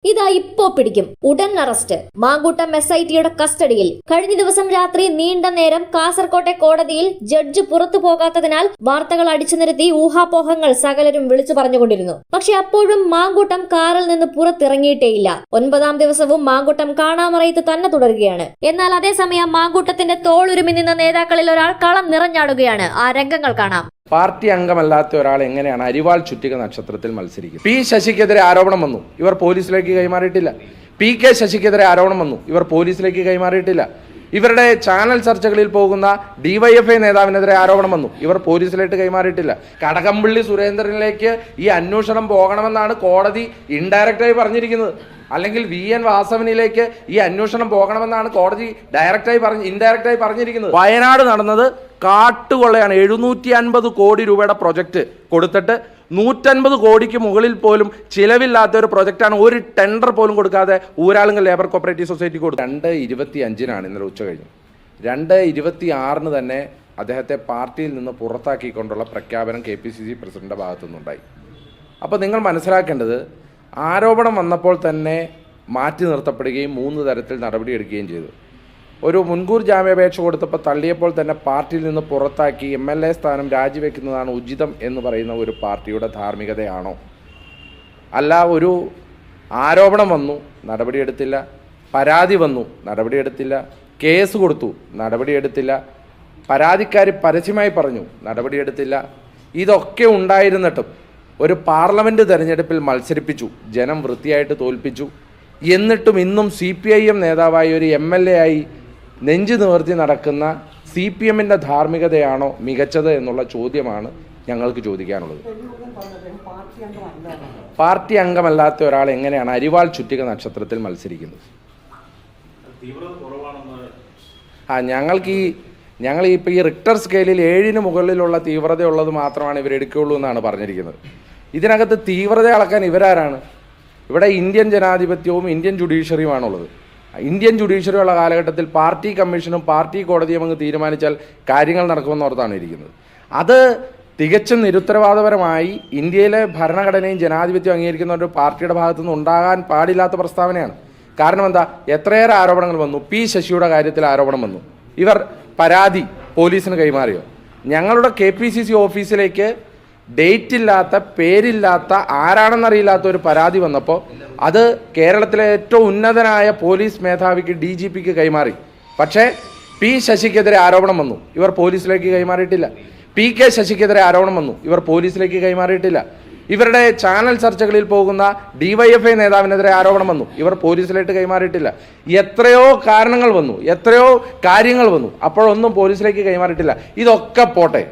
ഇതാ ഇപ്പോ പിടിക്കും, ഉടൻ അറസ്റ്റ്. മാങ്കൂട്ടം SITയുടെ കസ്റ്റഡിയിൽ. കഴിഞ്ഞ ദിവസം രാത്രി നീണ്ട നേരം കാസർകോട്ടെ കോടതിയിൽ ജഡ്ജ് പുറത്തു പോകാത്തതിനാൽ വാർത്തകൾ അടിച്ചു നിരത്തി ഊഹാപോഹങ്ങൾ സകലരും വിളിച്ചു പറഞ്ഞുകൊണ്ടിരുന്നു. പക്ഷെ അപ്പോഴും മാങ്കൂട്ടം കാറിൽ നിന്ന് പുറത്തിറങ്ങിയിട്ടേയില്ല. 9ാം ദിവസവും മാങ്കൂട്ടം കാണാമറയത്ത് തന്നെ തുടരുകയാണ്. എന്നാൽ അതേസമയം മാങ്കൂട്ടത്തിന്റെ തോളുരുമി നിന്ന നേതാക്കളിൽ ഒരാൾ കളം നിറഞ്ഞാടുകയാണ്. ആ രംഗങ്ങൾ കാണാം. പാർട്ടി അംഗമല്ലാത്ത ഒരാൾ എങ്ങനെയാണ് അരിവാൾ ചുറ്റിക നക്ഷത്രത്തിൽ മത്സരിക്കുന്നത്? പി ശശിക്കെതിരെ ആരോപണം വന്നു, ഇവർ പോലീസിലേക്ക് കൈമാറിയിട്ടില്ല. PK ശശിക്കെതിരെ ആരോപണം വന്നു, ഇവർ പോലീസിലേക്ക് കൈമാറിയിട്ടില്ല. ഇവരുടെ ചാനൽ ചർച്ചകളിൽ പോകുന്ന DYFI നേതാവിനെതിരെ ആരോപണം വന്നു, ഇവർ പോലീസിലേക്ക് കൈമാറിയിട്ടില്ല. കടകംപള്ളി സുരേന്ദ്രനിലേക്ക് ഈ അന്വേഷണം പോകണമെന്നാണ് കോടതി ഇൻഡയറക്റ്റായി പറഞ്ഞിരിക്കുന്നത്. അല്ലെങ്കിൽ VN വാസവനിലേക്ക് ഈ അന്വേഷണം പോകണമെന്നാണ് കോടതി ഇൻഡയറക്റ്റായി പറഞ്ഞിരിക്കുന്നത്. വയനാട് നടന്നത് കാട്ടുകൊള്ളയാണ്. 750 കോടി രൂപയുടെ പ്രൊജക്ട് കൊടുത്തിട്ട് 150 കോടിക്ക് മുകളിൽ പോലും ചിലവില്ലാത്ത ഒരു പ്രൊജക്റ്റാണ്. ഒരു ടെൻഡർ പോലും കൊടുക്കാതെ ഊരാളുങ്കൽ ലേബർ കോപ്പറേറ്റീവ് സൊസൈറ്റി കൊടുത്തു. 2/25 ഇന്നലെ ഉച്ച കഴിഞ്ഞു. 2/26 തന്നെ അദ്ദേഹത്തെ പാർട്ടിയിൽ നിന്ന് പുറത്താക്കിക്കൊണ്ടുള്ള പ്രഖ്യാപനം KPCC പ്രസിഡന്റിന്റെ ഭാഗത്തു നിന്നുണ്ടായി. അപ്പോൾ നിങ്ങൾ മനസ്സിലാക്കേണ്ടത്, ആരോപണം വന്നപ്പോൾ തന്നെ മാറ്റി നിർത്തപ്പെടുകയും 3 തരത്തിൽ നടപടിയെടുക്കുകയും ചെയ്തു. ഒരു മുൻകൂർ ജാമ്യാപേക്ഷ കൊടുത്തപ്പോൾ തള്ളിയപ്പോൾ തന്നെ പാർട്ടിയിൽ നിന്ന് പുറത്താക്കി MLA സ്ഥാനം രാജിവെക്കുന്നതാണ് ഉചിതം എന്ന് പറയുന്ന ഒരു പാർട്ടിയുടെ ധാർമ്മികതയാണോ? അല്ല, ഒരു ആരോപണം വന്നു, നടപടിയെടുത്തില്ല. പരാതി വന്നു, നടപടിയെടുത്തില്ല. കേസ് കൊടുത്തു, നടപടിയെടുത്തില്ല. പരാതിക്കാരി പരസ്യമായി പറഞ്ഞു, നടപടിയെടുത്തില്ല. ഇതൊക്കെ ഉണ്ടായിരുന്നിട്ടും ഒരു പാർലമെൻറ്റ് തെരഞ്ഞെടുപ്പിൽ മത്സരിപ്പിച്ചു, ജനം വൃത്തിയായിട്ട് തോൽപ്പിച്ചു. എന്നിട്ടും ഇന്നും CPIM നേതാവായി ഒരു MLA ആയി നെഞ്ചു നിവർത്തി നടക്കുന്ന CPMന്റെ ധാർമ്മികതയാണോ മികച്ചത് എന്നുള്ള ചോദ്യമാണ് ഞങ്ങൾക്ക് ചോദിക്കാനുള്ളത്. പാർട്ടി അംഗമല്ലാത്ത ഒരാൾ എങ്ങനെയാണ് അരിവാൾ ചുറ്റിക നക്ഷത്രത്തിൽ മത്സരിക്കുന്നത്? ഞങ്ങൾ ഇപ്പോൾ ഈ റിക്ടർ സ്കെയിലിൽ 7ന് മുകളിലുള്ള തീവ്രതയുള്ളത് മാത്രമാണ് ഇവരെടുക്കുകയുള്ളൂ എന്നാണ് പറഞ്ഞിരിക്കുന്നത്. ഇതിനകത്ത് തീവ്രത അളക്കാൻ ഇവരാരാണ്? ഇവിടെ ഇന്ത്യൻ ജനാധിപത്യവും ഇന്ത്യൻ ജുഡീഷ്യറിയുമാണുള്ളത്. ഇന്ത്യൻ ജുഡീഷ്യറി ഉള്ള കാലഘട്ടത്തിൽ പാർട്ടി കമ്മീഷനും പാർട്ടി കോടതിയും അങ്ങ് തീരുമാനിച്ചാൽ കാര്യങ്ങൾ നടക്കുമെന്നോർത്താണ് ഇരിക്കുന്നത്. അത് തികച്ചും നിരുത്തരവാദപരമായി ഇന്ത്യയിലെ ഭരണഘടനയും ജനാധിപത്യവും അംഗീകരിക്കുന്ന ഒരു പാർട്ടിയുടെ ഭാഗത്തുനിന്ന് ഉണ്ടാകാൻ പാടില്ലാത്ത പ്രസ്താവനയാണ്. കാരണം എന്താ? എത്രയേറെ ആരോപണങ്ങൾ വന്നു. P ശശിയുടെ കാര്യത്തിൽ ആരോപണം വന്നു, ഇവർ പരാതി പോലീസിന് കൈമാറിയോ? ഞങ്ങളുടെ KPCC ഓഫീസിലേക്ക് ഡേറ്റ് ഇല്ലാത്ത, പേരില്ലാത്ത, ആരാണെന്നറിയില്ലാത്ത ഒരു പരാതി വന്നപ്പോൾ അത് കേരളത്തിലെ ഏറ്റവും ഉന്നതനായ പോലീസ് മേധാവിക്ക് DGPക്ക് കൈമാറി. പക്ഷേ P ശശിക്കെതിരെ ആരോപണം വന്നു, ഇവർ പോലീസിലേക്ക് കൈമാറിയിട്ടില്ല. PK ശശിക്കെതിരെ ആരോപണം വന്നു, ഇവർ പോലീസിലേക്ക് കൈമാറിയിട്ടില്ല. ഇവരുടെ ചാനൽ ചർച്ചകളിൽ പോകുന്ന DYFI നേതാവിനെതിരെ ആരോപണം വന്നു, ഇവർ പോലീസിലേക്ക് കൈമാറിയിട്ടില്ല. എത്രയോ കാരണങ്ങൾ വന്നു, എത്രയോ കാര്യങ്ങൾ വന്നു, അപ്പോഴൊന്നും പോലീസിലേക്ക് കൈമാറിയിട്ടില്ല. ഇതൊക്കെ പോട്ടെ,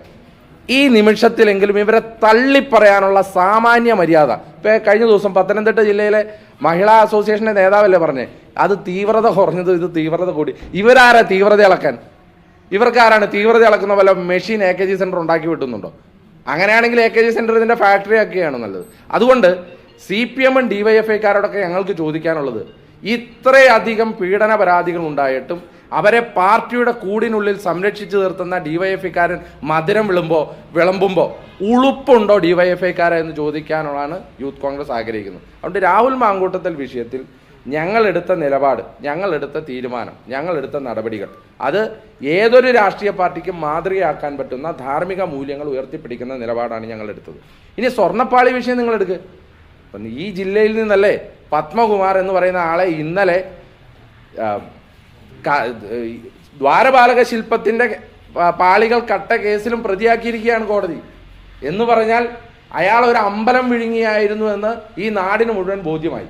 ഈ നിമിഷത്തിലെങ്കിലും ഇവരെ തള്ളിപ്പറയാനുള്ള സാമാന്യ മര്യാദ. ഇപ്പോൾ കഴിഞ്ഞ ദിവസം പത്തനംതിട്ട ജില്ലയിലെ മഹിളാ അസോസിയേഷൻ്റെ നേതാവല്ലേ പറഞ്ഞേ, അത് തീവ്രത കുറഞ്ഞത്, ഇത് തീവ്രത കൂടി. ഇവരാരാ തീവ്രത ഇളക്കാൻ? ഇവർക്കാരാണ് തീവ്രത ഇളക്കുന്ന പോലെ മെഷീൻ AKG സെൻറ്റർ ഉണ്ടാക്കി വിട്ടുന്നുണ്ടോ? അങ്ങനെയാണെങ്കിൽ AKG സെൻറ്റർ ഇതിൻ്റെ ഫാക്ടറി ആക്കുകയാണ് നല്ലത്. അതുകൊണ്ട് CPM DYFIക്കാരോടൊക്കെ ഞങ്ങൾക്ക് ചോദിക്കാനുള്ളത്, ഇത്രയധികം പീഡന പരാതികൾ ഉണ്ടായിട്ടും അവരെ പാർട്ടിയുടെ കൂടിനുള്ളിൽ സംരക്ഷിച്ചു നിർത്തുന്ന DYFIക്കാരൻ മധുരം വിളമ്പുമ്പോൾ ഉളുപ്പുണ്ടോ DYFIക്കാരെ എന്ന് ചോദിക്കാനുള്ളതാണ് യൂത്ത് കോൺഗ്രസ് ആഗ്രഹിക്കുന്നത്. അതുകൊണ്ട് രാഹുൽ മാങ്കൂട്ടത്തിൽ വിഷയത്തിൽ ഞങ്ങളെടുത്ത നിലപാട്, ഞങ്ങളെടുത്ത തീരുമാനം, ഞങ്ങളെടുത്ത നടപടികൾ അത് ഏതൊരു രാഷ്ട്രീയ പാർട്ടിക്കും മാതൃകയാക്കാൻ പറ്റുന്ന ധാർമ്മിക മൂല്യങ്ങൾ ഉയർത്തിപ്പിടിക്കുന്ന നിലപാടാണ് ഞങ്ങളെടുത്തത്. ഇനി സ്വർണ്ണപ്പാളി വിഷയം നിങ്ങളെടുക്കുക. അപ്പം ഈ ജില്ലയിൽ നിന്നല്ലേ പത്മകുമാർ എന്ന് പറയുന്ന ആളെ ഇന്നലെ ദ്വാരപാലക ശില്പത്തിൻ്റെ പാളികൾ കട്ട കേസിലും പ്രതിയാക്കിയിരിക്കുകയാണ് കോടതി. എന്ന് പറഞ്ഞാൽ അയാൾ ഒരു അമ്പലം വിഴുങ്ങിയായിരുന്നു എന്ന് ഈ നാടിന് മുഴുവൻ ബോധ്യമായി.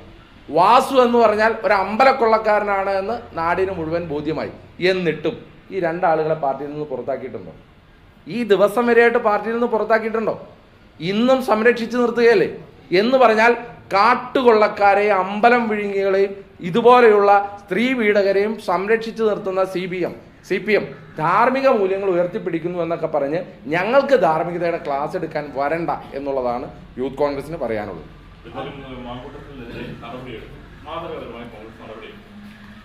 വാസു എന്ന് പറഞ്ഞാൽ ഒരു അമ്പലക്കൊള്ളക്കാരനാണ് എന്ന് നാടിന് മുഴുവൻ ബോധ്യമായി. എന്നിട്ടും ഈ 2 ആളുകളെ പാർട്ടിയിൽ നിന്ന് പുറത്താക്കിയിട്ടുണ്ടോ? ഈ ദിവസം വരെയായിട്ട് പാർട്ടിയിൽ നിന്ന് പുറത്താക്കിയിട്ടുണ്ടോ? ഇന്നും സംരക്ഷിച്ചു നിർത്തുകയല്ലേ? എന്ന് പറഞ്ഞാൽ കാട്ടുകൊള്ളക്കാരെയും അമ്പലം വിഴുങ്ങികളെയും ഇതുപോലെയുള്ള സ്ത്രീ പീഡകരെയും സംരക്ഷിച്ചു നിർത്തുന്ന CPM ധാർമ്മിക മൂല്യങ്ങൾ ഉയർത്തിപ്പിടിക്കുന്നു എന്നൊക്കെ പറഞ്ഞ് ഞങ്ങൾക്ക് ധാർമ്മികതയുടെ ക്ലാസ് എടുക്കാൻ വരണ്ട എന്നുള്ളതാണ് യൂത്ത് കോൺഗ്രസിന് പറയാനുള്ളത്.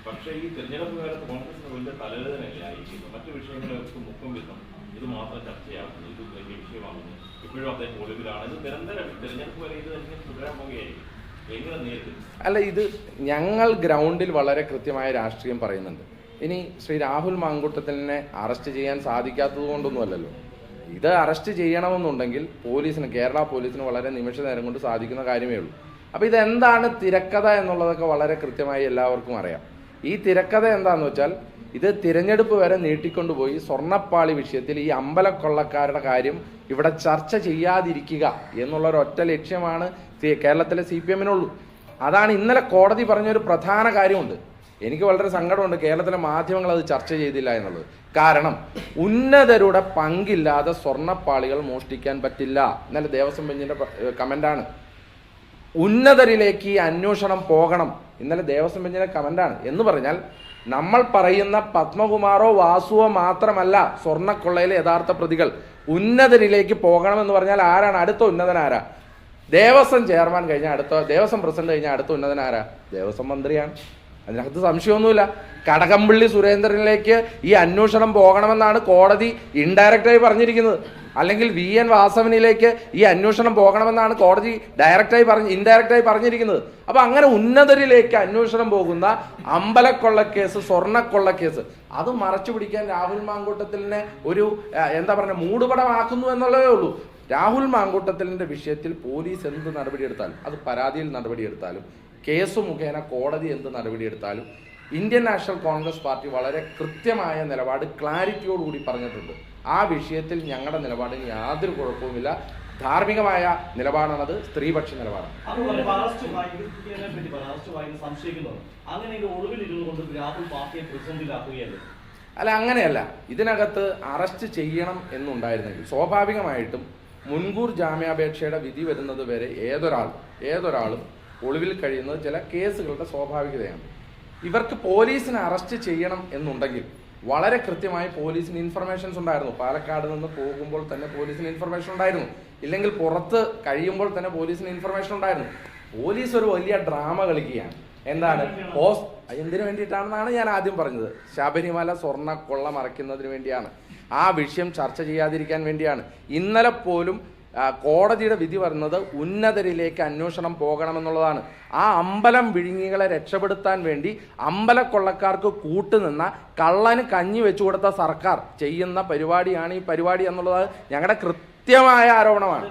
പക്ഷേ ഈ തെരഞ്ഞെടുപ്പ് കാലത്ത് കോൺഗ്രസിന് വലിയ തലവേദനയിലായിരിക്കുന്നു. മറ്റു വിഷയങ്ങൾക്ക് മുഖം വിധം ഇത് മാത്രം ചർച്ചയാക്കുന്നു, ഇത് വലിയ വിഷയമാകുന്നു. ഇപ്പോഴും അദ്ദേഹം ഒളിവിലാണ്. ഇത് നിരന്തരം തെരഞ്ഞെടുപ്പ് വരെ ഇത് തന്നെ തുടരാൻ പോകുകയായിരിക്കും. എങ്ങനെ നേരിടും? അല്ല, ഇത് ഞങ്ങൾ ഗ്രൗണ്ടിൽ വളരെ കൃത്യമായ രാഷ്ട്രീയം പറയുന്നുണ്ട്. ഇനി ശ്രീ രാഹുൽ മാങ്കൂട്ടത്തിനെ അറസ്റ്റ് ചെയ്യാൻ സാധിക്കാത്തത് കൊണ്ടൊന്നുമല്ലല്ലോ. ഇത് അറസ്റ്റ് ചെയ്യണമെന്നുണ്ടെങ്കിൽ പോലീസിന്, കേരള പോലീസിന് വളരെ നിമിഷ നേരം കൊണ്ട് സാധിക്കുന്ന കാര്യമേ ഉള്ളൂ. അപ്പോൾ ഇതെന്താണ് തിരക്കഥ എന്നുള്ളതൊക്കെ വളരെ കൃത്യമായി എല്ലാവർക്കും അറിയാം. ഈ തിരക്കഥ എന്താണെന്ന് വെച്ചാൽ, ഇത് തിരഞ്ഞെടുപ്പ് വരെ നീട്ടിക്കൊണ്ടുപോയി സ്വർണ്ണപ്പാളി വിഷയത്തിൽ ഈ അമ്പലക്കൊള്ളക്കാരുടെ കാര്യം ഇവിടെ ചർച്ച ചെയ്യാതിരിക്കുക എന്നുള്ളൊരൊറ്റ ലക്ഷ്യമാണ് കേരളത്തിലെ CPM-നുള്ളൂ. അതാണ് ഇന്നലെ കോടതി പറഞ്ഞൊരു പ്രധാന കാര്യമുണ്ട്. എനിക്ക് വളരെ സങ്കടമുണ്ട് കേരളത്തിലെ മാധ്യമങ്ങൾ അത് ചർച്ച ചെയ്തില്ല എന്നുള്ളത്. കാരണം ഉന്നതരുടെ പങ്കില്ലാതെ സ്വർണ്ണപ്പാളികൾ മോഷ്ടിക്കാൻ പറ്റില്ല. ഇന്നലെ ദേവസ്വം ബെഞ്ചിന്റെ കമന്റാണ്. ഉന്നതരിലേക്ക് ഈ അന്വേഷണം പോകണം. ഇന്നലെ ദേവസ്വം ബെഞ്ചിന്റെ കമന്റാണ്. എന്ന് പറഞ്ഞാൽ നമ്മൾ പറയുന്ന പത്മകുമാറോ വാസുവോ മാത്രമല്ല സ്വർണ്ണക്കൊള്ളയിലെ യഥാർത്ഥ പ്രതികൾ. ഉന്നതരിലേക്ക് പോകണമെന്ന് പറഞ്ഞാൽ ആരാണ് അടുത്ത ഉന്നതൻ? ആരാ? ദേവസ്വം ചെയർമാൻ കഴിഞ്ഞാൽ അടുത്ത, ദേവസ്വം പ്രസിഡന്റ് കഴിഞ്ഞാൽ അടുത്ത ഉന്നതൻ ആരാ? ദേവസ്വം മന്ത്രിയാണ്. അതിനകത്ത് സംശയമൊന്നുമില്ല. കടകംപള്ളി സുരേന്ദ്രനിലേക്ക് ഈ അന്വേഷണം പോകണമെന്നാണ് കോടതി ഇൻഡയറക്റ്റായി പറഞ്ഞിരിക്കുന്നത്. അല്ലെങ്കിൽ VN വാസവനിലേക്ക് ഈ അന്വേഷണം പോകണമെന്നാണ് കോടതി ഇൻഡയറക്റ്റായി പറഞ്ഞിരിക്കുന്നത്. അപ്പൊ അങ്ങനെ ഉന്നതരിലേക്ക് അന്വേഷണം പോകുന്ന അമ്പലക്കൊള്ളക്കേസ്, സ്വർണ്ണക്കൊള്ളക്കേസ്, അത് മറച്ചു പിടിക്കാൻ രാഹുൽ മാങ്കൂട്ടത്തിലിനെ ഒരു മൂടുപടമാക്കുന്നു എന്നുള്ളതേ ഉള്ളൂ. രാഹുൽ മാങ്കൂട്ടത്തിലിന്റെ വിഷയത്തിൽ പോലീസ് എന്ത് നടപടിയെടുത്താലും, അത് പരാതിയിൽ നടപടിയെടുത്താലും, കേസ് മുഖേന കോടതി എന്ത് നടപടിയെടുത്താലും, ഇന്ത്യൻ നാഷണൽ കോൺഗ്രസ് പാർട്ടി വളരെ കൃത്യമായ നിലപാട് ക്ലാരിറ്റിയോടുകൂടി പറഞ്ഞിട്ടുണ്ട്. ആ വിഷയത്തിൽ ഞങ്ങളുടെ നിലപാടിന് യാതൊരു കുഴപ്പവുമില്ല. ധാർമ്മികമായ നിലപാടാണത്, സ്ത്രീപക്ഷ നിലപാടാണ്. അല്ല, അങ്ങനെയല്ല. ഇതിനകത്ത് അറസ്റ്റ് ചെയ്യണം എന്നുണ്ടായിരുന്നെങ്കിൽ സ്വാഭാവികമായിട്ടും മുൻകൂർ ജാമ്യാപേക്ഷയുടെ വിധി വരുന്നത് വരെ ഏതൊരാളും ഒളിവിൽ കഴിയുന്നത് ചില കേസുകളുടെ സ്വാഭാവികതയാണ്. ഇവർക്ക് പോലീസിനെ അറസ്റ്റ് ചെയ്യണം എന്നുണ്ടെങ്കിൽ വളരെ കൃത്യമായി പോലീസിന് ഇൻഫർമേഷൻസ് ഉണ്ടായിരുന്നു. പാലക്കാട് നിന്ന് പോകുമ്പോൾ തന്നെ പോലീസിന് ഇൻഫർമേഷൻ ഉണ്ടായിരുന്നു. ഇല്ലെങ്കിൽ പുറത്ത് കഴിയുമ്പോൾ തന്നെ പോലീസിന് ഇൻഫർമേഷൻ ഉണ്ടായിരുന്നു. പോലീസ് ഒരു വലിയ ഡ്രാമ കളിക്കുകയാണ്. എന്താണ്? എന്തിനു വേണ്ടിയിട്ടാണെന്നാണ് ഞാൻ ആദ്യം പറഞ്ഞത്. ശബരിമല സ്വർണ്ണ കൊള്ള മറയ്ക്കുന്നതിന് വേണ്ടിയാണ്. ആ വിഷയം ചർച്ച ചെയ്യാതിരിക്കാൻ വേണ്ടിയാണ്. ഇന്നലെ പോലും കോടതിയുടെ വിധി പറയുന്നത് ഉന്നതരിലേക്ക് അന്വേഷണം പോകണമെന്നുള്ളതാണ്. ആ അമ്പലം വിഴുങ്ങികളെ രക്ഷപ്പെടുത്താൻ വേണ്ടി അമ്പലക്കൊള്ളക്കാർക്ക് കൂട്ടുനിന്ന കള്ളന് കഞ്ഞി വെച്ചു കൊടുത്ത സർക്കാർ ചെയ്യുന്ന പരിപാടിയാണ് ഈ പരിപാടി എന്നുള്ളത് ഞങ്ങളുടെ കൃത്യമായ ആരോപണമാണ്.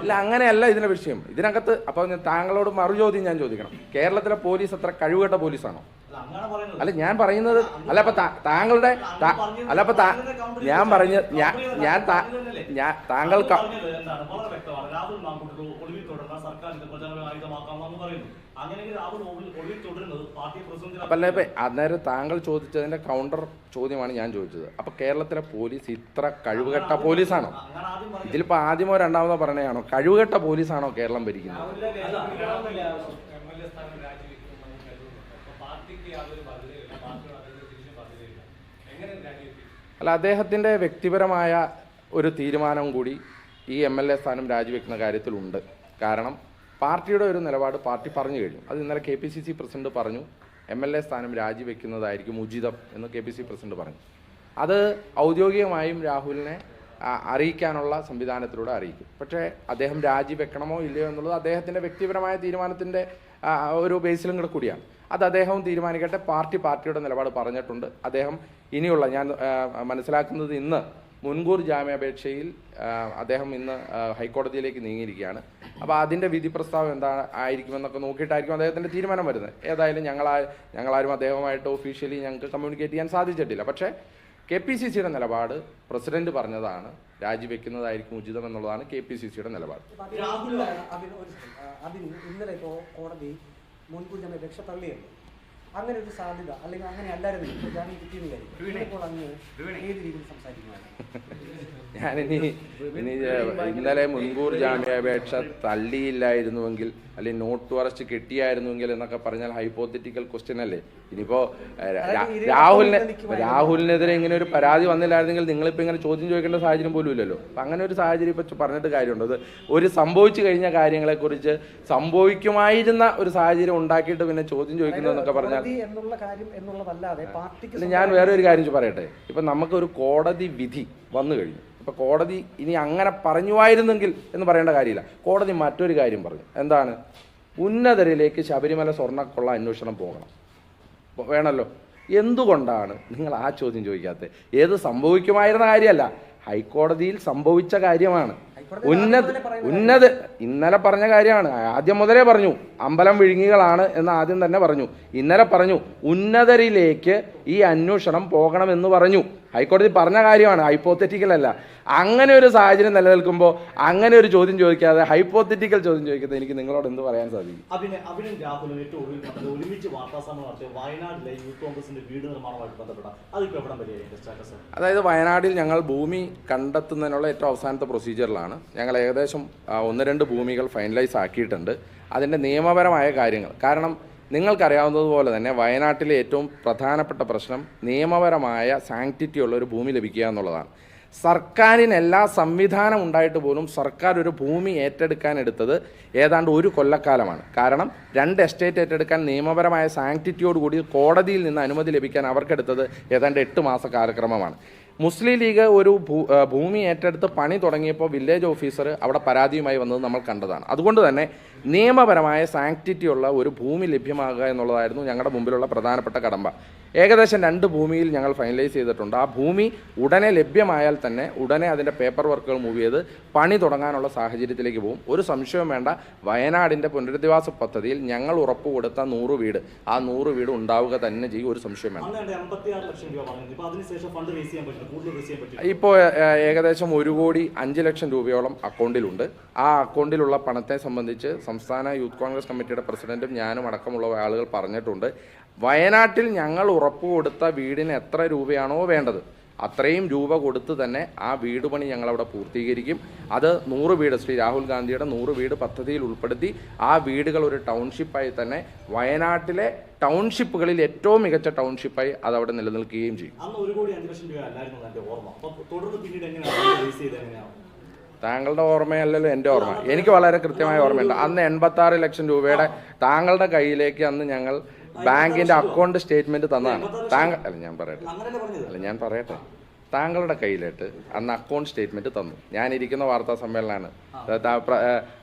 ഇല്ല, അങ്ങനെയല്ല ഇതിന്റെ വിഷയം. ഇതിനകത്ത് അപ്പോൾ താങ്കളോട് മറുചോദ്യം ഞാൻ ചോദിക്കണം. കേരളത്തിലെ പോലീസ് അത്ര കഴിവുകെട്ട പോലീസാണോ? അല്ല, ഞാൻ പറയുന്നത് അല്ല. അപ്പൊ താങ്കളുടെ അല്ല, അപ്പൊ ഞാൻ പറഞ്ഞ ഞാൻ താങ്കൾക്ക് അപ്പല്ലേ ഇപ്പൊ അന്നേരം താങ്കൾ ചോദിച്ചതിന്റെ കൗണ്ടർ ചോദ്യമാണ് ഞാൻ ചോദിച്ചത്. അപ്പൊ കേരളത്തിലെ പോലീസ് ഇത്ര കഴിവുകെട്ട പോലീസാണോ? ഇതിലിപ്പോ ആദ്യമോ രണ്ടാമതോ പറഞ്ഞതാണോ? കഴിവുകെട്ട പോലീസാണോ കേരളം ഭരിക്കുന്നത്? അല്ല, അദ്ദേഹത്തിൻ്റെ വ്യക്തിപരമായ ഒരു തീരുമാനം കൂടി ഈ MLA സ്ഥാനം രാജിവെക്കുന്ന കാര്യത്തിലുണ്ട്. കാരണം പാർട്ടിയുടെ ഒരു നിലപാട് പാർട്ടി പറഞ്ഞു കഴിഞ്ഞു. അത് ഇന്നലെ KPCC പ്രസിഡന്റ് പറഞ്ഞു. MLA സ്ഥാനം രാജിവെക്കുന്നതായിരിക്കും ഉചിതം എന്ന് KPCC പ്രസിഡന്റ് പറഞ്ഞു. അത് ഔദ്യോഗികമായും രാഹുലിനെ അറിയിക്കാനുള്ള സംവിധാനത്തിലൂടെ അറിയിക്കും. പക്ഷേ അദ്ദേഹം രാജിവെക്കണമോ ഇല്ലയോ എന്നുള്ളത് അദ്ദേഹത്തിൻ്റെ വ്യക്തിപരമായ തീരുമാനത്തിൻ്റെ ഒരു ബേസിലും കൂടെ കൂടിയാണ്. അത് അദ്ദേഹവും തീരുമാനിക്കട്ടെ. പാർട്ടിയുടെ നിലപാട് പറഞ്ഞിട്ടുണ്ട്. അദ്ദേഹം ഇനിയുള്ള ഞാൻ മനസ്സിലാക്കുന്നത് ഇന്ന് മുൻകൂർ ജാമ്യാപേക്ഷയിൽ അദ്ദേഹം ഇന്ന് ഹൈക്കോടതിയിലേക്ക് നീങ്ങിയിരിക്കുകയാണ്. അപ്പോൾ അതിൻ്റെ വിധി പ്രസ്താവം എന്താ ആയിരിക്കുമെന്നൊക്കെ നോക്കിയിട്ടായിരിക്കും അദ്ദേഹത്തിൻ്റെ തീരുമാനം വരുന്നത്. ഏതായാലും ഞങ്ങളാരും അദ്ദേഹവുമായിട്ട് ഒഫീഷ്യലി ഞങ്ങൾക്ക് കമ്മ്യൂണിക്കേറ്റ് ചെയ്യാൻ സാധിച്ചിട്ടില്ല. പക്ഷേ KPCCയുടെ നിലപാട് പ്രസിഡന്റ് പറഞ്ഞതാണ്, രാജിവെക്കുന്നതായിരിക്കും ഉചിതം എന്നുള്ളതാണ് KPCCയുടെ നിലപാട്. ഇന്നലെ ഇപ്പോൾ കോടതി മുൻകൂർ ജാമ്യാപേക്ഷ തള്ളിയല്ലോ. അങ്ങനെ ഒരു സാധ്യത അല്ലെങ്കിൽ അങ്ങനെ അല്ലായിരുന്നു ജാമ്യം കിട്ടിയെന്ന് കാര്യം ഇപ്പോൾ അങ്ങ് ഏത് രീതിയിൽ സംസാരിക്കുമായിരുന്നു? ഞാനിനി ഇന്നലെ മുൻകൂർ ജാമ്യാപേക്ഷ തള്ളിയില്ലായിരുന്നുവെങ്കിൽ അല്ലെങ്കിൽ നോട്ട് അറസ്റ്റ് കിട്ടിയായിരുന്നുവെങ്കിൽ എന്നൊക്കെ പറഞ്ഞാൽ ഹൈപ്പോത്തറ്റിക്കൽ ക്വസ്റ്റ്യൻ അല്ലേ. ഇനിയിപ്പോ രാഹുലിനെതിരെ ഇങ്ങനെ ഒരു പരാതി വന്നില്ലായിരുന്നെങ്കിൽ നിങ്ങളിപ്പോൾ ഇങ്ങനെ ചോദ്യം ചോദിക്കേണ്ട സാഹചര്യം പോലും ഇല്ലല്ലോ. അപ്പം അങ്ങനെ ഒരു സാഹചര്യം ഇപ്പോൾ പറഞ്ഞിട്ട് കാര്യമുണ്ട്. അത് ഒരു സംഭവിച്ചു കഴിഞ്ഞ കാര്യങ്ങളെക്കുറിച്ച് സംഭവിക്കുമായിരുന്ന ഒരു സാഹചര്യം ഉണ്ടാക്കിയിട്ട് പിന്നെ ചോദ്യം ചോദിക്കുന്നതെന്നൊക്കെ പറഞ്ഞാൽ ഞാൻ വേറെ ഒരു കാര്യം പറയട്ടെ. ഇപ്പം നമുക്കൊരു കോടതി വിധി വന്നു കഴിഞ്ഞു. ഇപ്പോൾ കോടതി ഇനി അങ്ങനെ പറഞ്ഞുമായിരുന്നെങ്കിൽ എന്ന് പറയേണ്ട കാര്യമില്ല. കോടതി മറ്റൊരു കാര്യം പറഞ്ഞു. എന്താണ്? ഉന്നതരിലേക്ക് ശബരിമല സ്വർണ്ണക്കൊള്ള അന്വേഷണം പോകണം, വേണമല്ലോ. എന്തുകൊണ്ടാണ് നിങ്ങൾ ആ ചോദ്യം ചോദിക്കാത്തത്? ഏത് സംഭവിക്കുമായിരുന്ന കാര്യമല്ല, ഹൈക്കോടതിയിൽ സംഭവിച്ച കാര്യമാണ്. ഇന്നലെ പറഞ്ഞ കാര്യമാണ്. ആദ്യം മുതലേ പറഞ്ഞു അമ്പലം വിഴുങ്ങികളാണ് എന്ന് ആദ്യം തന്നെ പറഞ്ഞു. ഇന്നലെ പറഞ്ഞു ഉന്നതരിലേക്ക് ഈ അന്വേഷണം പോകണമെന്ന് പറഞ്ഞു. ഹൈക്കോടതി പറഞ്ഞ കാര്യമാണ്, ഹൈപ്പോത്തറ്റിക്കൽ അല്ല. അങ്ങനെ ഒരു സാഹചര്യം നിലനിൽക്കുമ്പോൾ അങ്ങനെ ഒരു ചോദ്യം ചോദിക്കാതെ ഹൈപ്പോത്തറ്റിക്കൽ ചോദ്യം ചോദിക്കാതെ എനിക്ക് നിങ്ങളോട് എന്ത് പറയാൻ സാധിക്കും? അഭിനയും രാഹുലും ഏറ്റവും ഒരുമിച്ച് വാർത്താസമ്മേളനം നടത്തിയ വയനാട്ടിലെ യൂത്ത് കോൺഗ്രസിന്റെ വീട് നിർമ്മാണവുമായിട്ട് ബന്ധപ്പെട്ട അതിപ്പോൾ എവിടെ വരെയായിരിക്കും സ്റ്റാറ്റസ്? അതായത് വയനാട്ടിൽ ഞങ്ങൾ ഭൂമി കണ്ടെത്തുന്നതിനുള്ള ഏറ്റവും അവസാനത്തെ പ്രൊസീജിയറിലാണ്. ഞങ്ങൾ ഏകദേശം 1-2 ഭൂമികൾ ഫൈനലൈസ് ആക്കിയിട്ടുണ്ട്. അതിൻ്റെ നിയമപരമായ കാര്യങ്ങൾ, കാരണം നിങ്ങൾക്കറിയാവുന്നതുപോലെ തന്നെ വയനാട്ടിലെ ഏറ്റവും പ്രധാനപ്പെട്ട പ്രശ്നം നിയമപരമായ സാങ്ക്ടിറ്റി ഉള്ള ഒരു ഭൂമി ലഭിക്കുക എന്നുള്ളതാണ്. സർക്കാരിന് എല്ലാ സംവിധാനം ഉണ്ടായിട്ട് പോലും സർക്കാർ ഒരു ഭൂമി ഏറ്റെടുക്കാൻ എടുത്തത് ഏതാണ്ട് 1 കൊല്ലക്കാലമാണ്. കാരണം 2 എസ്റ്റേറ്റ് ഏറ്റെടുക്കാൻ നിയമപരമായ സാങ്ക്ടിറ്റിയോടുകൂടി കോടതിയിൽ നിന്ന് അനുമതി ലഭിക്കാൻ അവർക്കെടുത്തത് ഏതാണ്ട് 8 മാസ കാലക്രമമാണ്. മുസ്ലിം ലീഗ് ഒരു ഭൂമി ഏറ്റെടുത്ത് പണി തുടങ്ങിയപ്പോൾ വില്ലേജ് ഓഫീസർ അവിടെ പരാതിയുമായി വന്നത് നമ്മൾ കണ്ടതാണ്. അതുകൊണ്ട് തന്നെ നിയമപരമായ സാങ്ക്ടിറ്റി ഉള്ള ഒരു ഭൂമി ലഭ്യമാകുക എന്നുള്ളതായിരുന്നു ഞങ്ങളുടെ മുമ്പിലുള്ള പ്രധാനപ്പെട്ട കടമ്പ. ഏകദേശം 2 ഭൂമിയിൽ ഞങ്ങൾ ഫൈനലൈസ് ചെയ്തിട്ടുണ്ട്. ആ ഭൂമി ഉടനെ ലഭ്യമായാൽ തന്നെ ഉടനെ അതിൻ്റെ പേപ്പർ വർക്കുകൾ മൂവ് ചെയ്ത് പണി തുടങ്ങാനുള്ള സാഹചര്യത്തിലേക്ക് പോകും. ഒരു സംശയവും വേണ്ട, വയനാടിൻ്റെ പുനരധിവാസ പദ്ധതിയിൽ ഞങ്ങൾ ഉറപ്പ് കൊടുത്ത 100 വീട്, ആ 100 വീട് ഉണ്ടാവുക തന്നെ ചെയ്യും. ഒരു സംശയം വേണ്ട. ഇപ്പോൾ ഏകദേശം 1,05,00,000 രൂപയോളം അക്കൗണ്ടിലുണ്ട്. ആ അക്കൗണ്ടിലുള്ള പണത്തെ സംബന്ധിച്ച് സംസ്ഥാന യൂത്ത് കോൺഗ്രസ് കമ്മിറ്റിയുടെ പ്രസിഡന്റും ഞാനും അടക്കമുള്ള ആളുകൾ പറഞ്ഞിട്ടുണ്ട്. വയനാട്ടിൽ ഞങ്ങൾ ഉറപ്പ് കൊടുത്ത വീടിന് എത്ര രൂപയാണോ വേണ്ടത് അത്രയും രൂപ കൊടുത്ത് തന്നെ ആ വീട് പണി ഞങ്ങളവിടെ പൂർത്തീകരിക്കും. അത് 100 വീട്, ശ്രീ രാഹുൽ ഗാന്ധിയുടെ 100 വീട് പദ്ധതിയിൽ ഉൾപ്പെടുത്തി ആ വീടുകൾ ഒരു ടൗൺഷിപ്പായി തന്നെ വയനാട്ടിലെ ടൗൺഷിപ്പുകളിൽ ഏറ്റവും മികച്ച ടൗൺഷിപ്പായി അതവിടെ നിലനിൽക്കുകയും ചെയ്യും. താങ്കളുടെ ഓർമ്മയല്ലല്ലോ എൻ്റെ ഓർമ്മ. എനിക്ക് വളരെ കൃത്യമായ ഓർമ്മയുണ്ട്. അന്ന് 86 ലക്ഷം രൂപയുടെ താങ്കളുടെ കയ്യിലേക്ക് അന്ന് ഞങ്ങൾ ബാങ്കിന്റെ അക്കൗണ്ട് സ്റ്റേറ്റ്മെന്റ് തന്നതാണ്. ഞാൻ പറയട്ടെ താങ്കളുടെ കയ്യിലിട്ട് അന്ന് അക്കൗണ്ട് സ്റ്റേറ്റ്മെന്റ് തന്നു. ഞാനിരിക്കുന്ന വാർത്താ സമ്മേളനമാണ്.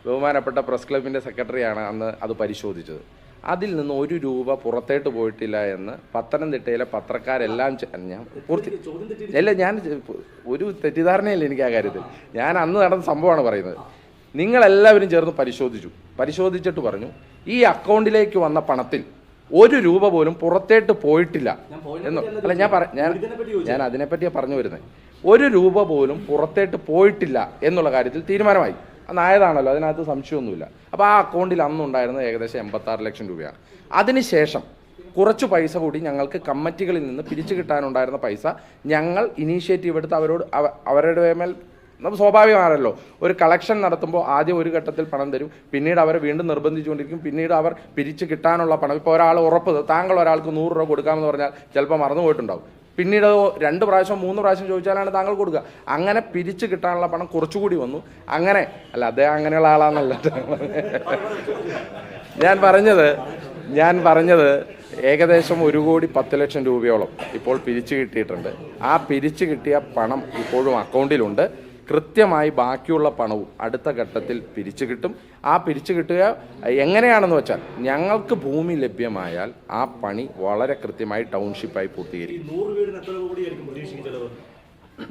ബഹുമാനപ്പെട്ട പ്രസ് ക്ലബിന്റെ സെക്രട്ടറിയാണ് അന്ന് അത് പരിശോധിച്ചത്. അതിൽ നിന്ന് 1 രൂപ പുറത്തേട്ട് പോയിട്ടില്ല എന്ന് പത്തനംതിട്ടയിലെ പത്രക്കാരെല്ലാം ഞാൻ ഒരു തെറ്റിദ്ധാരണയില്ല എനിക്ക് ആ കാര്യത്തിൽ. ഞാൻ അന്ന് നടന്ന സംഭവമാണ് പറയുന്നത്. നിങ്ങളെല്ലാവരും ചേർന്ന് പരിശോധിച്ചിട്ട് പറഞ്ഞു ഈ അക്കൗണ്ടിലേക്ക് വന്ന പണത്തിൽ 1 രൂപ പോലും പുറത്തേട്ട് പോയിട്ടില്ല എന്ന്. അല്ല, ഞാൻ അതിനെപ്പറ്റിയാണ് പറഞ്ഞു വരുന്നത്. 1 രൂപ പോലും പുറത്തേട്ട് പോയിട്ടില്ല എന്നുള്ള കാര്യത്തിൽ തീരുമാനമായി. അന്നായതാണല്ലോ, അതിനകത്ത് സംശയമൊന്നുമില്ല. അപ്പോൾ ആ അക്കൗണ്ടിൽ അന്നുണ്ടായിരുന്നത് ഏകദേശം 86 ലക്ഷം രൂപയാണ്. അതിനുശേഷം കുറച്ച് പൈസ കൂടി ഞങ്ങൾക്ക് കമ്മിറ്റികളിൽ നിന്ന് പിരിച്ചു കിട്ടാനുണ്ടായിരുന്ന പൈസ ഞങ്ങൾ ഇനീഷ്യേറ്റീവ് എടുത്ത് അവരുടെ മേൽ സ്വാഭാവികമാണല്ലോ. ഒരു കളക്ഷൻ നടത്തുമ്പോൾ ആദ്യം ഒരു ഘട്ടത്തിൽ പണം തരും, പിന്നീട് അവരെ വീണ്ടും നിർബന്ധിച്ചുകൊണ്ടിരിക്കും, പിന്നീട് അവർ പിരിച്ച് കിട്ടാനുള്ള പണം. ഇപ്പോൾ ഒരാൾ ഉറപ്പ് താങ്കൾ ഒരാൾക്ക് 100 രൂപ കൊടുക്കാമെന്ന് പറഞ്ഞാൽ ചിലപ്പോൾ മറന്നു പോയിട്ടുണ്ടാവും. പിന്നീട് 2 പ്രാവശ്യം 3 പ്രാവശ്യം ചോദിച്ചാലാണ് താങ്കൾ കൊടുക്കുക. അങ്ങനെ പിരിച്ച് കിട്ടാനുള്ള പണം കുറച്ചുകൂടി വന്നു. അങ്ങനെ അല്ല, അദ്ദേഹം അങ്ങനെയുള്ള ആളാണെന്നല്ല ഞാൻ പറഞ്ഞത് ഏകദേശം 1,10,00,000 രൂപയോളം ഇപ്പോൾ പിരിച്ചു കിട്ടിയിട്ടുണ്ട്. ആ പിരിച്ചു കിട്ടിയ പണം ഇപ്പോഴും അക്കൗണ്ടിലുണ്ട്. കൃത്യമായി ബാക്കിയുള്ള പണവും അടുത്ത ഘട്ടത്തിൽ പിരിച്ചു കിട്ടും. ആ പിരിച്ചു കിട്ടുക എങ്ങനെയാണെന്ന് വെച്ചാൽ ഞങ്ങൾക്ക് ഭൂമി ലഭ്യമായാൽ ആ പണി വളരെ കൃത്യമായി ടൗൺഷിപ്പായി പൂർത്തീകരിക്കും.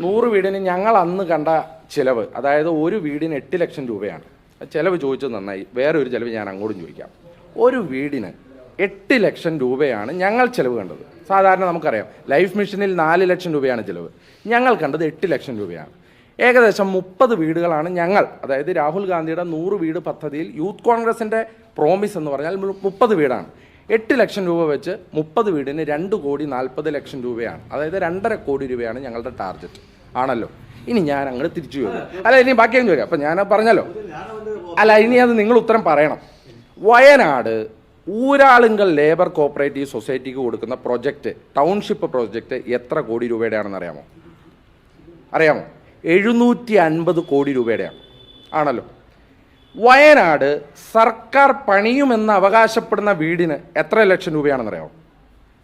100 വീടിന് ഞങ്ങൾ അന്ന് കണ്ട ചിലവ്, അതായത് ഒരു വീടിന് 8 ലക്ഷം രൂപയാണ്. ചിലവ് ചോദിച്ചത് നന്നായി. വേറെ ഒരു ചിലവ് ഞാൻ അങ്ങോട്ടും ചോദിക്കാം. ഒരു വീടിന് 8 ലക്ഷം രൂപയാണ് ഞങ്ങൾ ചിലവ് കണ്ടത്. സാധാരണ നമുക്കറിയാം ലൈഫ് മിഷനിൽ 4 ലക്ഷം രൂപയാണ് ചിലവ്. ഞങ്ങൾ കണ്ടത് 8 ലക്ഷം രൂപയാണ്. ഏകദേശം 30 വീടുകളാണ് ഞങ്ങൾ, അതായത് രാഹുൽ ഗാന്ധിയുടെ 100 വീട് പദ്ധതിയിൽ യൂത്ത് കോൺഗ്രസിൻ്റെ പ്രോമിസ് എന്ന് പറഞ്ഞാൽ 30 വീടാണ്. 8 ലക്ഷം രൂപ വെച്ച് 30 വീടിന് 2,40,00,000 രൂപയാണ്. അതായത് 2.5 കോടി രൂപയാണ് ഞങ്ങളുടെ ടാർഗറ്റ് ആണല്ലോ. ഇനി ഞാൻ അങ്ങോട്ട് തിരിച്ചു വരും. അല്ല, ഇനി ബാക്കിയും ചോദിക്കാം. അപ്പം ഞാൻ പറഞ്ഞല്ലോ. അല്ല, ഇനി അത് നിങ്ങൾ ഉത്തരം പറയണം. വയനാട് ഊരാളുങ്കൽ ലേബർ കോപ്പറേറ്റീവ് സൊസൈറ്റിക്ക് കൊടുക്കുന്ന പ്രൊജക്റ്റ്, ടൗൺഷിപ്പ് പ്രൊജക്റ്റ് എത്ര കോടി രൂപയുടെയാണെന്ന് അറിയാമോ? 750 കോടി രൂപയുടെയാണ് ആണല്ലോ. വയനാട് സർക്കാർ പണിയുമെന്ന് അവകാശപ്പെടുന്ന വീടിന് എത്ര ലക്ഷം രൂപയാണെന്നറിയാമോ?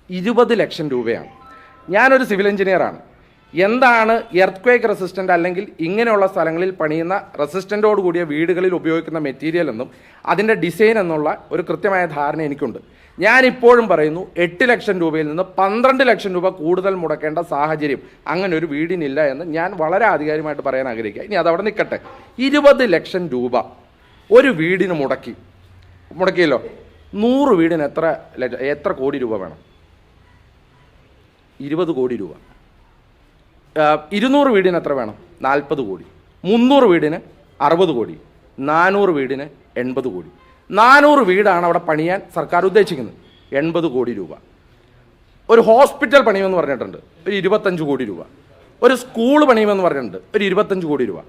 20 ലക്ഷം രൂപയാണ്. ഞാനൊരു സിവിൽ എഞ്ചിനീയറാണ്. എന്താണ് എർത്ത്ക്വേക്ക് റെസിസ്റ്റൻ്റ് അല്ലെങ്കിൽ ഇങ്ങനെയുള്ള സ്ഥലങ്ങളിൽ പണിയുന്ന റെസിസ്റ്റൻ്റോട് കൂടിയ വീടുകളിൽ ഉപയോഗിക്കുന്ന മെറ്റീരിയൽ എന്നും അതിൻ്റെ ഡിസൈൻ എന്നുള്ള ഒരു കൃത്യമായ ധാരണ എനിക്കുണ്ട്. ഞാനിപ്പോഴും പറയുന്നു 8 ലക്ഷം രൂപയിൽ നിന്ന് 12 ലക്ഷം രൂപ കൂടുതൽ മുടക്കേണ്ട സാഹചര്യം അങ്ങനെ ഒരു വീടിനില്ല എന്ന് ഞാൻ വളരെ ആധികാരികമായിട്ട് പറയാൻ ആഗ്രഹിക്കുക. ഇനി അതവിടെ നിൽക്കട്ടെ. 20 ലക്ഷം രൂപ ഒരു വീടിന് മുടക്കിയല്ലോ. 100 വീടിന് എത്ര കോടി രൂപ വേണം? 20 കോടി രൂപ. 200 വീടിന് എത്ര വേണം? 40 കോടി. 300 വീടിന് 60 കോടി. 400 വീടിന് 80 കോടി. 400 വീടാണ് അവിടെ പണിയാൻ സർക്കാർ ഉദ്ദേശിക്കുന്നത്. 80 കോടി രൂപ. ഒരു ഹോസ്പിറ്റൽ പണിയുമെന്ന് പറഞ്ഞിട്ടുണ്ട്, ഒരു 25 കോടി രൂപ. ഒരു സ്കൂൾ പണിയുമെന്ന് പറഞ്ഞിട്ടുണ്ട്, ഒരു 25 കോടി രൂപ.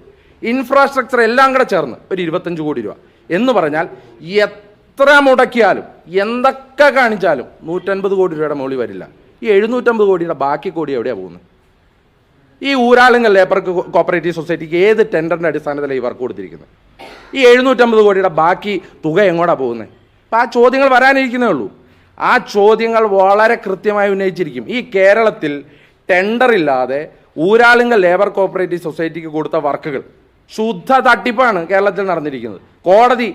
ഇൻഫ്രാസ്ട്രക്ചർ എല്ലാം കൂടെ ചേർന്ന് ഒരു 25 കോടി രൂപ. എന്ന് പറഞ്ഞാൽ എത്ര മുടക്കിയാലും എന്തൊക്കെ കാണിച്ചാലും 150 കോടി രൂപയുടെ മുകളിൽ വരില്ല. ഈ 750 കോടിയുടെ ബാക്കി കോടി എവിടെയാണ് പോകുന്നത്? ഈ ഊരാളുങ്കൽ ലേബർ കോപ്പറേറ്റീവ് സൊസൈറ്റിക്ക് ഏത് ടെൻഡറിൻ്റെ അടിസ്ഥാനത്തിലാണ് ഈ വർക്ക് കൊടുത്തിരിക്കുന്നത്? ഈ 750 കോടിയുടെ ബാക്കി തുക എങ്ങോട്ടാണ് പോകുന്നത്? അപ്പോൾ ആ ചോദ്യങ്ങൾ വരാനിരിക്കുന്നേ ഉള്ളൂ. ആ ചോദ്യങ്ങൾ വളരെ കൃത്യമായി ഉന്നയിച്ചിരിക്കും. ഈ കേരളത്തിൽ ടെൻഡറില്ലാതെ ഊരാളുങ്കൽ ലേബർ കോപ്പറേറ്റീവ് സൊസൈറ്റിക്ക് കൊടുത്ത വർക്കുകൾ ശുദ്ധ തട്ടിപ്പാണ് കേരളത്തിൽ നടന്നിരിക്കുന്നത്. കോടതി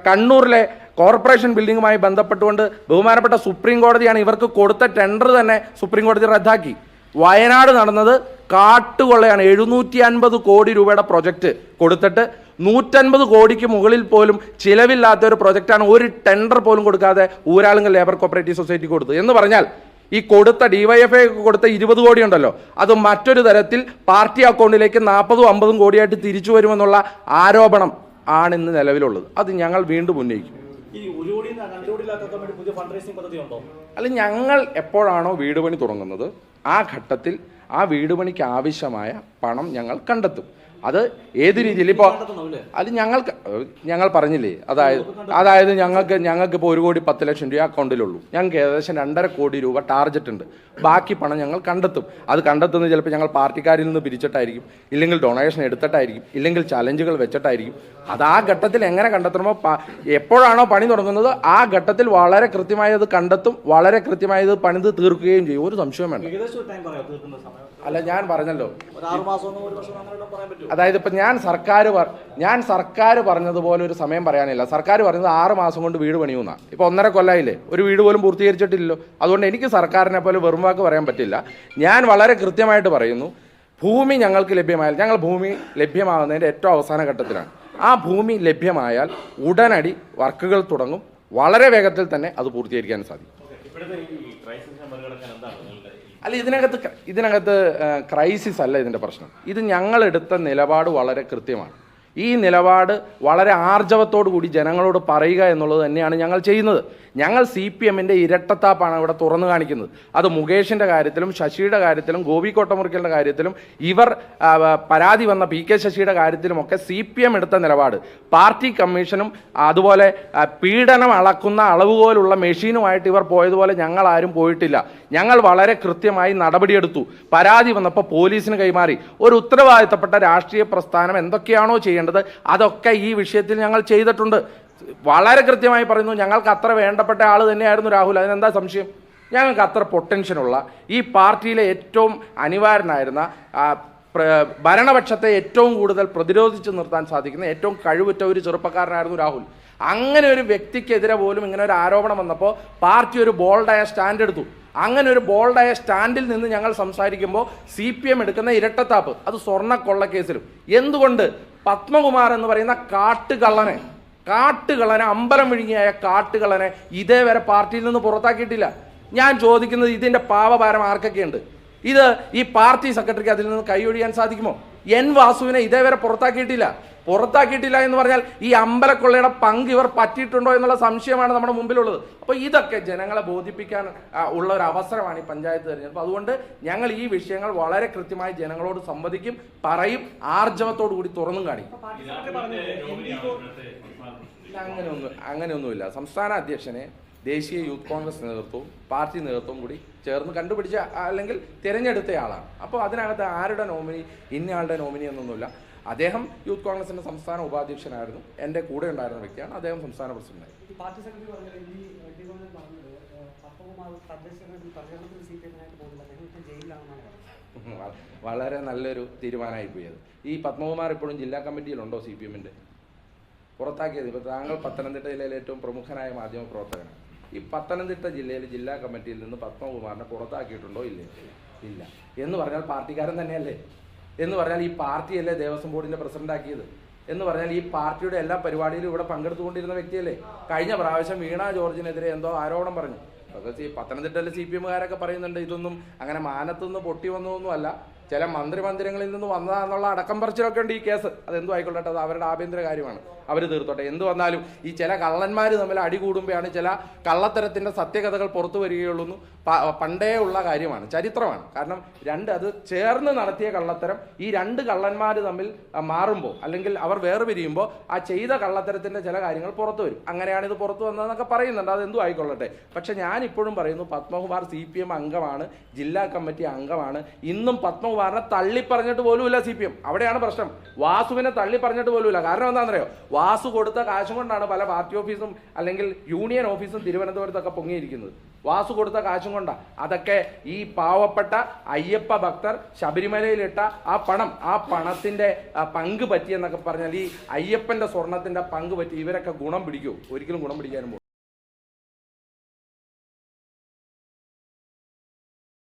കണ്ണൂരിലെ കോർപ്പറേഷൻ ബിൽഡിങ്ങുമായി ബന്ധപ്പെട്ടുകൊണ്ട് ബഹുമാനപ്പെട്ട സുപ്രീം കോടതിയാണ് ഇവർക്ക് കൊടുത്ത ടെൻഡർ തന്നെ സുപ്രീം കോടതി റദ്ദാക്കി. വയനാട് നടന്നത് കാട്ടുകൊള്ളയാണ്. 750 കോടി രൂപയുടെ പ്രൊജക്റ്റ് കൊടുത്തിട്ട് 150 കോടിക്ക് മുകളിൽ പോലും ചിലവില്ലാത്ത ഒരു പ്രൊജക്റ്റാണ് ഒരു ടെൻഡർ പോലും കൊടുക്കാതെ ഊരാളുങ്കൽ ലേബർ കോപ്പറേറ്റീവ് സൊസൈറ്റി കൊടുത്തത്. എന്ന് പറഞ്ഞാൽ ഈ കൊടുത്ത DYFI കൊടുത്ത 20 കോടി ഉണ്ടല്ലോ, അത് മറ്റൊരു തരത്തിൽ പാർട്ടി അക്കൗണ്ടിലേക്ക് 40-50 കോടിയായിട്ട് തിരിച്ചു വരുമെന്നുള്ള ആരോപണം ആണ് ഇന്ന് നിലവിലുള്ളത്. അത് ഞങ്ങൾ വീണ്ടും ഉന്നയിക്കും. അല്ല, ഞങ്ങൾ എപ്പോഴാണോ വീട് പണി തുടങ്ങുന്നത് ആ ഘട്ടത്തിൽ ആ വീട് പണിക്ക് ആവശ്യമായ പണം ഞങ്ങൾ കണ്ടെത്തും. അത് ഏത് രീതിയിൽ ഇപ്പോൾ അത് ഞങ്ങൾ പറഞ്ഞില്ലേ, അതായത് ഞങ്ങൾക്ക് ഇപ്പോൾ 1 കോടി 10 ലക്ഷം രൂപ അക്കൗണ്ടിലുള്ളൂ. ഞങ്ങൾക്ക് ഏകദേശം 2.5 കോടി രൂപ ടാർജറ്റ് ഉണ്ട്. ബാക്കി പണം ഞങ്ങൾ കണ്ടെത്തും. അത് കണ്ടെത്തുന്നത് ചിലപ്പോൾ ഞങ്ങൾ പാർട്ടിക്കാരിൽ നിന്ന് പിരിച്ചിട്ടായിരിക്കും, ഇല്ലെങ്കിൽ ഡൊണേഷൻ എടുത്തിട്ടായിരിക്കും, ഇല്ലെങ്കിൽ ചലഞ്ചുകൾ വെച്ചിട്ടായിരിക്കും. അത് ആ ഘട്ടത്തിൽ എങ്ങനെ കണ്ടെത്തണമോ, എപ്പോഴാണോ പണി തുടങ്ങുന്നത് ആ ഘട്ടത്തിൽ വളരെ കൃത്യമായി അത് കണ്ടെത്തും, വളരെ കൃത്യമായി ഇത് പണിത് തീർക്കുകയും ചെയ്യും. ഒരു സംശയം വേണ്ട. അല്ല, ഞാൻ പറഞ്ഞല്ലോ, അതായത് ഇപ്പം ഞാൻ സർക്കാർ പറഞ്ഞതുപോലെ ഒരു സമയം പറയാനില്ല. സർക്കാർ പറഞ്ഞത് 6 മാസം കൊണ്ട് വീട് പണിയുന്ന. ഇപ്പോൾ 1.5 കൊല്ലമായില്ലേ, ഒരു വീട് പോലും പൂർത്തീകരിച്ചിട്ടില്ലല്ലോ. അതുകൊണ്ട് എനിക്ക് സർക്കാരിനെ പോലെ വെറും വാക്ക് പറയാൻ പറ്റില്ല. ഞാൻ വളരെ കൃത്യമായിട്ട് പറയുന്നു, ഭൂമി ഞങ്ങൾക്ക് ലഭ്യമായാൽ, ഞങ്ങൾ ഭൂമി ലഭ്യമാകുന്നതിൻ്റെ ഏറ്റവും അവസാന ഘട്ടത്തിലാണ്. ആ ഭൂമി ലഭ്യമായാൽ ഉടനടി വർക്കുകൾ തുടങ്ങും. വളരെ വേഗത്തിൽ തന്നെ അത് പൂർത്തീകരിക്കാൻ സാധിക്കും. അല്ല, ഇതിനകത്ത് ക്രൈസിസ് അല്ല ഇതിൻ്റെ പ്രശ്നം. ഇത് ഞങ്ങളെടുത്ത നിലപാട് വളരെ കൃത്യമാണ്. ഈ നിലപാട് വളരെ ആർജവത്തോടു കൂടി ജനങ്ങളോട് പറയുക എന്നുള്ളത് തന്നെയാണ് ഞങ്ങൾ ചെയ്യുന്നത്. ഞങ്ങൾ CPMൻ്റെ ഇരട്ടത്താപ്പാണ് ഇവിടെ തുറന്നു കാണിക്കുന്നത്. അത് മുകേഷിൻ്റെ കാര്യത്തിലും ശശിയുടെ കാര്യത്തിലും ഗോപി കോട്ടമുറിക്കലിൻ്റെ കാര്യത്തിലും ഇവർ പരാതി വന്ന PK ശശിയുടെ കാര്യത്തിലുമൊക്കെ CPM എടുത്ത നിലപാട് പാർട്ടി കമ്മീഷനും അതുപോലെ പീഡനം അളക്കുന്ന അളവുകോലുള്ള മെഷീനുമായിട്ട് ഇവർ പോയതുപോലെ ഞങ്ങൾ ആരും പോയിട്ടില്ല. ഞങ്ങൾ വളരെ കൃത്യമായി നടപടിയെടുത്തു. പരാതി വന്നപ്പോൾ പോലീസിന് കൈമാറി. ഒരു ഉത്തരവാദിത്തപ്പെട്ട രാഷ്ട്രീയ പ്രസ്ഥാനം എന്തൊക്കെയാണോ ചെയ്യേണ്ടത് അതൊക്കെ ഈ വിഷയത്തിൽ ഞങ്ങൾ ചെയ്തിട്ടുണ്ട്. വളരെ കൃത്യമായി പറയുന്നു, ഞങ്ങൾക്ക് അത്ര വേണ്ടപ്പെട്ട ആൾ തന്നെയായിരുന്നു രാഹുൽ. അതിനെന്താ സംശയം? ഞങ്ങൾക്ക് അത്ര പൊട്ടൻഷ്യലുള്ള ഈ പാർട്ടിയിലെ ഏറ്റവും അനിവാര്യനായിരുന്ന ഭരണപക്ഷത്തെ ഏറ്റവും കൂടുതൽ പ്രതിരോധിച്ച് നിർത്താൻ സാധിക്കുന്ന ഏറ്റവും കഴിവുറ്റ ഒരു ചെറുപ്പക്കാരനായിരുന്നു രാഹുൽ. അങ്ങനെ ഒരു വ്യക്തിക്കെതിരെ പോലും ഇങ്ങനെ ഒരു ആരോപണം വന്നപ്പോൾ പാർട്ടി ഒരു ബോൾഡായ സ്റ്റാൻഡ് എടുത്തു. അങ്ങനെ ഒരു ബോൾഡായ സ്റ്റാൻഡിൽ നിന്ന് ഞങ്ങൾ സംസാരിക്കുമ്പോൾ CPM എടുക്കുന്ന ഇരട്ടത്താപ്പ്, അത് സ്വർണ്ണക്കൊള്ള കേസിലും. എന്തുകൊണ്ട് പത്മകുമാർ എന്ന് പറയുന്ന കാട്ടുകള്ളനെ അമ്പലം വിഴുങ്ങിയായ കാട്ടുകള്ളനെ ഇതേവരെ പാർട്ടിയിൽ നിന്ന് പുറത്താക്കിയിട്ടില്ല? ഞാൻ ചോദിക്കുന്നത്, ഇതിൻ്റെ പാവഭാരം ആർക്കൊക്കെയുണ്ട്? ഇത് ഈ പാർട്ടി സെക്രട്ടറിക്ക് അതിൽ നിന്ന് കൈയൊഴിയാൻ സാധിക്കുമോ? N വാസുവിനെ ഇതേവരെ പുറത്താക്കിയിട്ടില്ല എന്ന് പറഞ്ഞാൽ ഈ അമ്പലക്കൊള്ളയുടെ പങ്ക് ഇവർ പറ്റിയിട്ടുണ്ടോ എന്നുള്ള സംശയമാണ് നമ്മുടെ മുമ്പിലുള്ളത്. അപ്പോൾ ഇതൊക്കെ ജനങ്ങളെ ബോധിപ്പിക്കാൻ ഉള്ള ഒരു അവസരമാണ് ഈ പഞ്ചായത്ത് തെരഞ്ഞെടുപ്പ്. അതുകൊണ്ട് ഞങ്ങൾ ഈ വിഷയങ്ങൾ വളരെ കൃത്യമായി ജനങ്ങളോട് സംവദിക്കും, പറയും, ആർജവത്തോടു കൂടി തുറന്നും കാണിക്കും. അങ്ങനെയൊന്നുമില്ല. സംസ്ഥാന അധ്യക്ഷനെ ദേശീയ യൂത്ത് കോൺഗ്രസ് നേതൃത്വവും പാർട്ടി നേതൃത്വവും കൂടി ചേർന്ന് കണ്ടുപിടിച്ച അല്ലെങ്കിൽ തിരഞ്ഞെടുത്ത ആളാണ്. അപ്പോൾ അതിനകത്ത് ആരുടെ നോമിനി ഇന്നയാളുടെ നോമിനി എന്നൊന്നുമില്ല. അദ്ദേഹം യൂത്ത് കോൺഗ്രസിന്റെ സംസ്ഥാന ഉപാധ്യക്ഷനായിരുന്നു, എൻ്റെ കൂടെ ഉണ്ടായിരുന്ന വ്യക്തിയാണ്, അദ്ദേഹം സംസ്ഥാന പ്രസിഡന്റായി. ഈ പാർട്ടി സെക്രട്ടറി പറഞ്ഞത് ഈ ഗവൺമെന്റ് പറഞ്ഞത് പത്മകുമാർ തദ്ദേശ പ്രചരണത്തിന് CPM-നായിട്ട് പോകുന്നില്ല, അദ്ദേഹം ഇപ്പോൾ ജയിലിലാണെന്നാണ് പറഞ്ഞത്. വളരെ നല്ലൊരു തീരുമാനമായി പോയി അത്. ഈ പത്മകുമാർ ഇപ്പോഴും ജില്ലാ കമ്മിറ്റിയിലുണ്ടോ CPM-ന്റെ? പുറത്താക്കിയത്. ഇപ്പോൾ താങ്കൾ പത്തനംതിട്ട ജില്ലയിലെ ഏറ്റവും പ്രമുഖനായ മാധ്യമ പ്രവർത്തകനാണ്. ഈ പത്തനംതിട്ട ജില്ലയിൽ ജില്ലാ കമ്മിറ്റിയിൽ നിന്ന് പത്മകുമാറിനെ പുറത്താക്കിയിട്ടുണ്ടോ? ഇല്ലേ? ഇല്ല. എന്ന് പറഞ്ഞാൽ പാർട്ടിക്കാരൻ തന്നെയല്ലേ? എന്ന് പറഞ്ഞാൽ ഈ പാർട്ടിയല്ലേ ദേവസ്വം ബോർഡിന്റെ പ്രസിഡന്റാക്കിയത്? എന്ന് പറഞ്ഞാൽ ഈ പാർട്ടിയുടെ എല്ലാ പരിപാടിയിലും ഇവിടെ പങ്കെടുത്തുകൊണ്ടിരുന്ന വ്യക്തിയല്ലേ? കഴിഞ്ഞ പ്രാവശ്യം വീണ ജോർജിനെതിരെ എന്തോ ആരോപണം പറഞ്ഞു. അതൊക്കെ പത്തനംതിട്ടയിലെ CPM-കാരൊക്കെ പറയുന്നുണ്ട് ഇതൊന്നും അങ്ങനെ മാനത്തുനിന്ന് പൊട്ടി വന്നതൊന്നും അല്ല, ചില മന്ദിരങ്ങളിൽ നിന്ന് വന്നതാന്നുള്ള അടക്കം പറച്ചിലൊക്കെ ഉണ്ട് ഈ കേസ്. അതെന്തും ആയിക്കൊള്ളട്ടെ, അത് അവരുടെ ആഭ്യന്തര കാര്യമാണ്, അവർ തീർത്തോട്ടെ. എന്ത് വന്നാലും ഈ ചില കള്ളന്മാർ തമ്മിൽ അടികൂടുമ്പോഴാണ് ചില കള്ളത്തരത്തിൻ്റെ സത്യകഥകൾ പുറത്തു വരികയുള്ളൂ. പണ്ടേ ഉള്ള കാര്യമാണ്, ചരിത്രമാണ്. കാരണം അത് ചേർന്ന് നടത്തിയ കള്ളത്തരം ഈ രണ്ട് കള്ളന്മാർ തമ്മിൽ മാറുമ്പോൾ അല്ലെങ്കിൽ അവർ വേർപിരിയുമ്പോൾ ആ ചെയ്ത കള്ളത്തരത്തിൻ്റെ ചില കാര്യങ്ങൾ പുറത്തു വരും. അങ്ങനെയാണ് ഇത് പുറത്തു വന്നതെന്നൊക്കെ പറയുന്നുണ്ട്. അതെന്തും ആയിക്കൊള്ളട്ടെ. പക്ഷെ ഞാൻ ഇപ്പോഴും പറയുന്നു, പത്മകുമാർ CPM അംഗമാണ്, ജില്ലാ കമ്മിറ്റി അംഗമാണ്. ഇന്നും പത്മകുമാറിനെ തള്ളി പറഞ്ഞിട്ട് പോലുമില്ല CPM. അവിടെയാണ് പ്രശ്നം. വാസുവിനെ തള്ളി പറഞ്ഞിട്ട് പോലുമില്ല. കാരണം എന്താണെന്നറിയോ? വാസു കൊടുത്ത കാശും കൊണ്ടാണ് പല പാർട്ടി ഓഫീസും അല്ലെങ്കിൽ യൂണിയൻ ഓഫീസും തിരുവനന്തപുരത്തൊക്കെ പൊങ്ങിയിരിക്കുന്നത്. വാസു കൊടുത്ത കാശും കൊണ്ടാണ്. അതൊക്കെ ഈ പാവപ്പെട്ട അയ്യപ്പ ഭക്തർ ശബരിമലയിലിട്ട ആ പണത്തിന്റെ പങ്ക് പറ്റിയെന്നൊക്കെ പറഞ്ഞാൽ ഈ അയ്യപ്പന്റെ സ്വർണത്തിന്റെ പങ്ക് പറ്റി ഇവരൊക്കെ ഗുണം പിടിക്കുമോ? ഒരിക്കലും ഗുണം പിടിക്കാനും